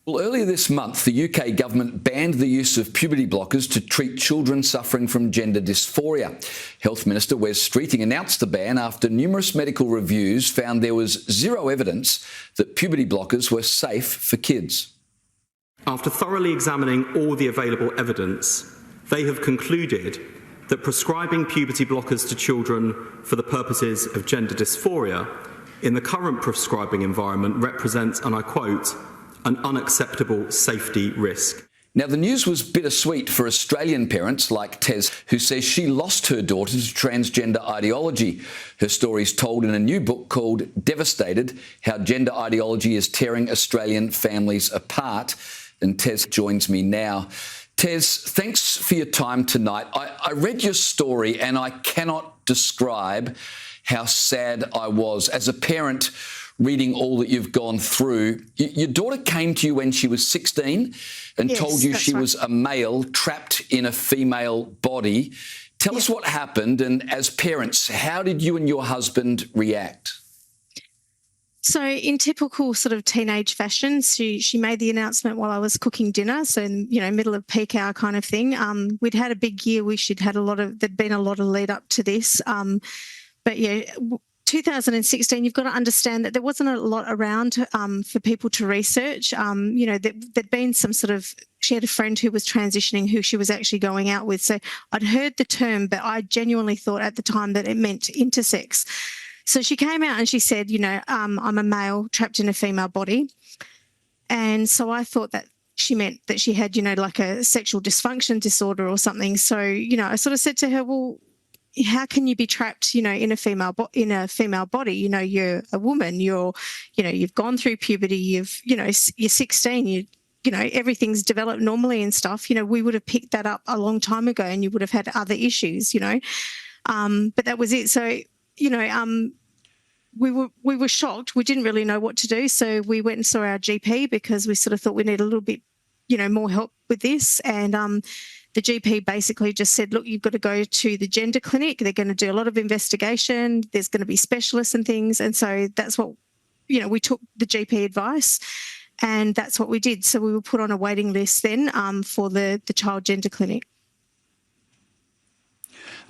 Well, earlier this month, the UK government banned the use of puberty blockers to treat children suffering from gender dysphoria. Health Minister Wes Streeting announced the ban after numerous medical reviews found there was zero evidence that puberty blockers were safe for kids. After thoroughly examining all the available evidence, they have concluded that prescribing puberty blockers to children for the purposes of gender dysphoria in the current prescribing environment represents, and I quote, an unacceptable safety risk. Now, the news was bittersweet for Australian parents like Tez, who says she lost her daughter to transgender ideology. Her story is told in a new book called Devastated: How Gender Ideology is Tearing Australian Families Apart. And Tez joins me now. Tez, thanks for your time tonight. I read your story and I cannot describe how sad I was. As a parent, reading all that you've gone through, your daughter came to you when she was 16 and told you she was a male trapped in a female body. Tell us what happened, and as parents, how did you and your husband react? So in typical sort of teenage fashion, she made the announcement while I was cooking dinner, so in, middle of peak hour kind of thing. We'd had a big year. There'd been a lot of lead up to this. But yeah, 2016, you've got to understand that there wasn't a lot around for people to research. There'd been some sort of, she had a friend who was transitioning who she was actually going out with. So I'd heard the term, but I genuinely thought at the time that it meant intersex. So she came out and she said, I'm a male trapped in a female body. And so I thought that she meant that she had, like a sexual dysfunction disorder or something. So, I sort of said to her, well, how can you be trapped, in a female body? You're a woman. You've gone through puberty. You're 16. Everything's developed normally and stuff. We would have picked that up a long time ago, and you would have had other issues. But that was it. So, we were shocked. We didn't really know what to do, so we went and saw our GP because we sort of thought we need a little bit, more help with this. And the GP basically just said, look, you've got to go to the gender clinic. They're going to do a lot of investigation. There's going to be specialists and things. And so that's what, we took the GP advice, and that's what we did. So we were put on a waiting list then for the child gender clinic.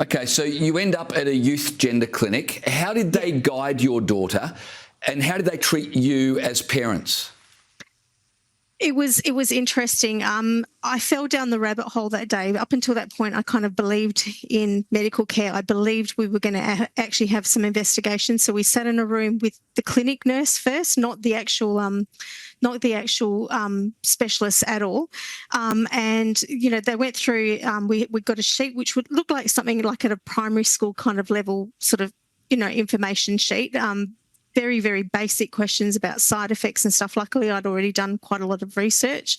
Okay, so you end up at a youth gender clinic. How did they guide your daughter, and how did they treat you as parents? It was interesting. I fell down the rabbit hole that day. Up until that point, I kind of believed in medical care. I believed we were going to actually have some investigation. So we sat in a room with the clinic nurse first, not the actual specialists at all. And they went through. We got a sheet which would look like something like at a primary school kind of level, sort of information sheet. Very, very basic questions about side effects and stuff. Luckily, I'd already done quite a lot of research.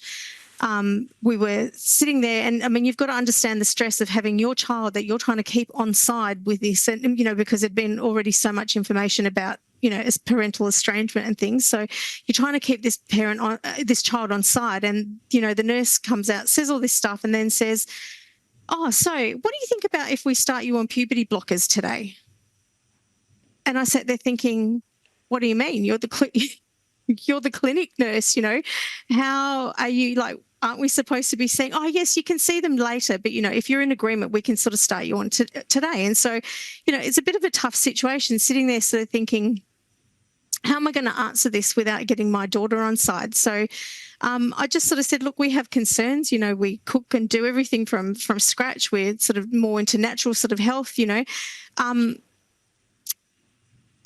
We were sitting there, and you've got to understand the stress of having your child that you're trying to keep on side with this, and because there'd been already so much information about as parental estrangement and things. So you're trying to keep this child on side, and the nurse comes out, says all this stuff, and then says, "Oh, so what do you think about if we start you on puberty blockers today?" And I sat there thinking, what do you mean? You're the clinic nurse, How are you, aren't we supposed to be saying, oh, yes, you can see them later, but, if you're in agreement, we can sort of start you on today. And so, it's a bit of a tough situation sitting there sort of thinking, how am I going to answer this without getting my daughter on side? So I just sort of said, look, we have concerns. We cook and do everything from scratch. We're sort of more into natural sort of health,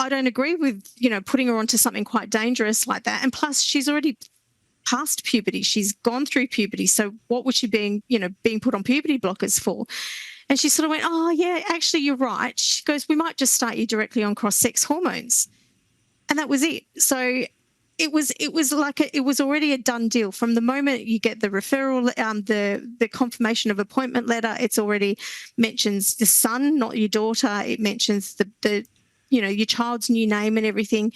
I don't agree with, putting her onto something quite dangerous like that. And plus, she's already past puberty. She's gone through puberty. So what was she being put on puberty blockers for? And she sort of went, oh, yeah, actually, you're right. She goes, we might just start you directly on cross-sex hormones. And that was it. So it was already a done deal. From the moment you get the referral, the confirmation of appointment letter, it's already mentions the son, not your daughter. It mentions the your child's new name and everything.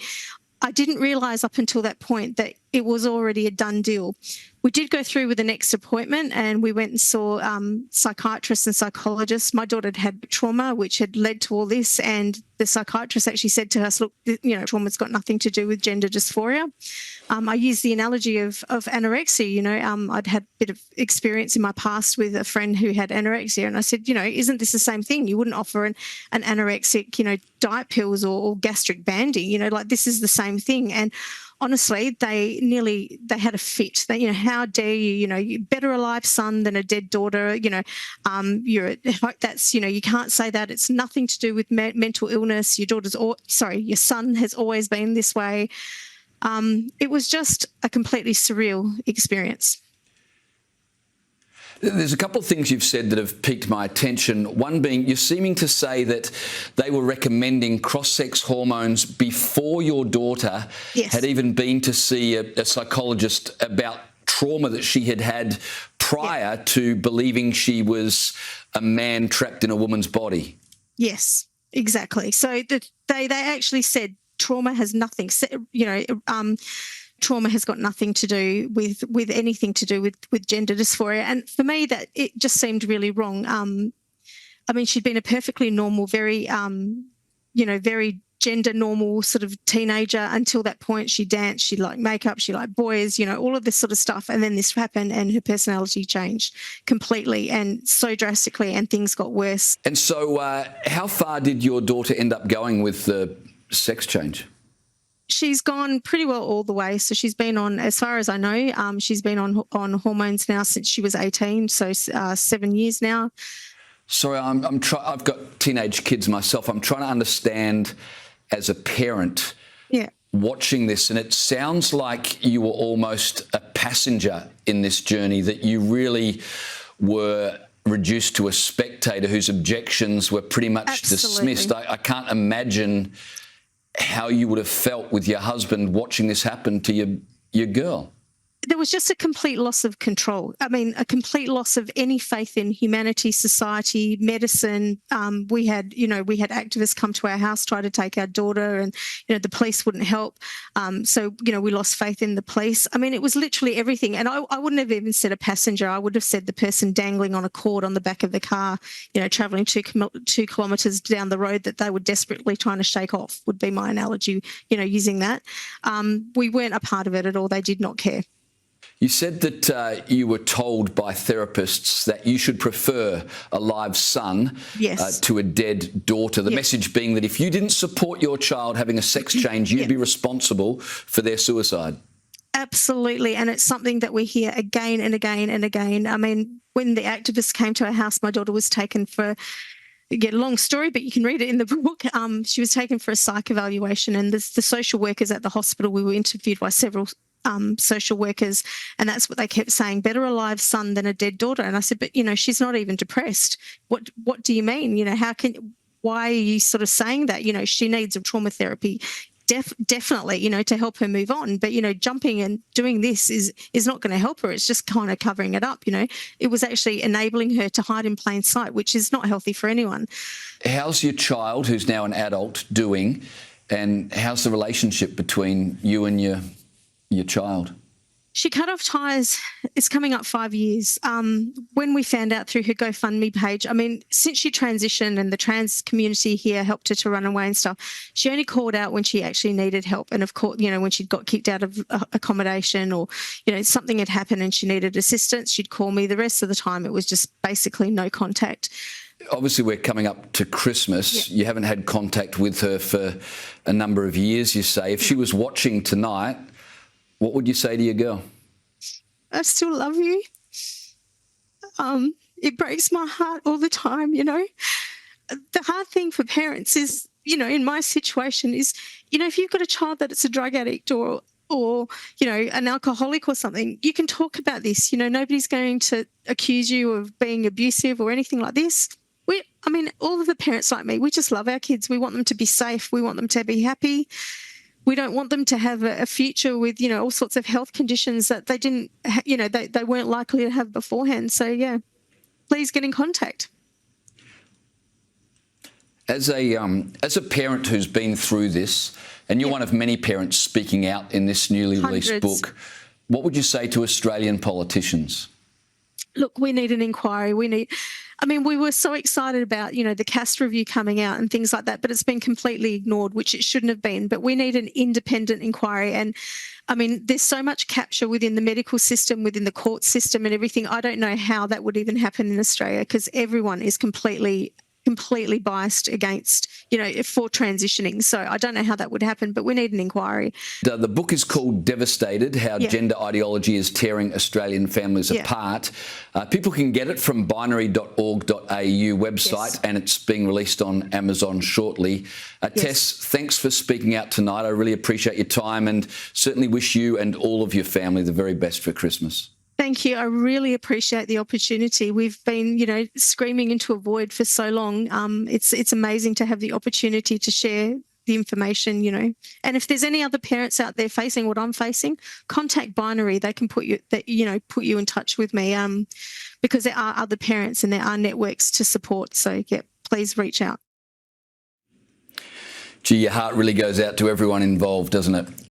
I didn't realise up until that point that it was already a done deal. We did go through with the next appointment, and we went and saw psychiatrists and psychologists. My daughter had trauma, which had led to all this, and the psychiatrist actually said to us, look, trauma's got nothing to do with gender dysphoria. I use the analogy of anorexia. I'd had a bit of experience in my past with a friend who had anorexia, and I said, isn't this the same thing? You wouldn't offer an anorexic, diet pills or gastric banding, like this is the same thing. And honestly, they had a fit. How dare you? You're better alive son than a dead daughter. You're that's you can't say that. It's nothing to do with mental illness. Your son has always been this way. It was just a completely surreal experience. There's a couple of things you've said that have piqued my attention. One being, you're seeming to say that they were recommending cross-sex hormones before your daughter had even been to see a psychologist about trauma that she had had prior to believing she was a man trapped in a woman's body. Yes, exactly. So they actually said trauma has nothing, trauma has got nothing to do with anything to do with gender dysphoria. And for me, that it just seemed really wrong. She'd been a perfectly normal, very, very gender normal sort of teenager until that point. She danced, she liked makeup, she liked boys, all of this sort of stuff. And then this happened and her personality changed completely and so drastically, and things got worse. And so how far did your daughter end up going with the sex change? She's gone pretty well all the way. So she's been on, as far as I know, she's been on hormones now since she was 18, so 7 years now. Sorry, I've got teenage kids myself. I'm trying to understand as a parent watching this, and it sounds like you were almost a passenger in this journey, that you really were reduced to a spectator whose objections were pretty much dismissed. I can't imagine how you would have felt with your husband watching this happen to your girl. There was just a complete loss of control. A complete loss of any faith in humanity, society, medicine. We had activists come to our house, try to take our daughter, and, the police wouldn't help. We lost faith in the police. It was literally everything. And I wouldn't have even said a passenger. I would have said the person dangling on a cord on the back of the car, travelling 2 kilometres down the road that they were desperately trying to shake off, would be my analogy, using that. We weren't a part of it at all. They did not care. You said that you were told by therapists that you should prefer a live son to a dead daughter. The message being that if you didn't support your child having a sex change, you'd be responsible for their suicide. Absolutely. And it's something that we hear again and again and again. When the activists came to our house, my daughter was taken for, again, long story, but you can read it in the book. She was taken for a psych evaluation, and the social workers at the hospital, we were interviewed by several social workers, and that's what they kept saying, better a live son than a dead daughter. And I said, but she's not even depressed. What do you mean? Why are you sort of saying that? She needs a trauma therapy, definitely, to help her move on. But jumping and doing this is not going to help her. It's just kind of covering it up. It was actually enabling her to hide in plain sight, which is not healthy for anyone. How's your child, who's now an adult, doing, and how's the relationship between you and your child? She cut off ties. It's coming up 5 years. When we found out through her GoFundMe page, since she transitioned and the trans community here helped her to run away and stuff, she only called out when she actually needed help. And of course, when she got kicked out of accommodation, or, something had happened and she needed assistance, she'd call me. The rest of the time, it was just basically no contact. Obviously, we're coming up to Christmas. You haven't had contact with her for a number of years, you say. If she was watching tonight, what would you say to your girl? I still love you. It breaks my heart all the time, The hard thing for parents is, in my situation is, if you've got a child that it's a drug addict or an alcoholic or something, you can talk about this. Nobody's going to accuse you of being abusive or anything like this. All of the parents like me, we just love our kids. We want them to be safe. We want them to be happy. We don't want them to have a future with, all sorts of health conditions that they didn't, they weren't likely to have beforehand. So, please get in contact. As a parent who's been through this, And you're one of many parents speaking out in this newly released Hundreds. book. What would you say to Australian politicians? Look, we need an inquiry. We were so excited about, the CAST review coming out and things like that, but it's been completely ignored, which it shouldn't have been. But we need an independent inquiry. And there's so much capture within the medical system, within the court system and everything. I don't know how that would even happen in Australia, because everyone is completely biased against, for transitioning. So I don't know how that would happen, but we need an inquiry. The book is called Devastated, How Gender Ideology is Tearing Australian Families Apart. People can get it from binary.org.au website, and it's being released on Amazon shortly. Tess, thanks for speaking out tonight. I really appreciate your time and certainly wish you and all of your family the very best for Christmas. Thank you. I really appreciate the opportunity. We've been, screaming into a void for so long. It's amazing to have the opportunity to share the information, And if there's any other parents out there facing what I'm facing, contact Binary. They can put you in touch with me, because there are other parents and there are networks to support. So, please reach out. Gee, your heart really goes out to everyone involved, doesn't it?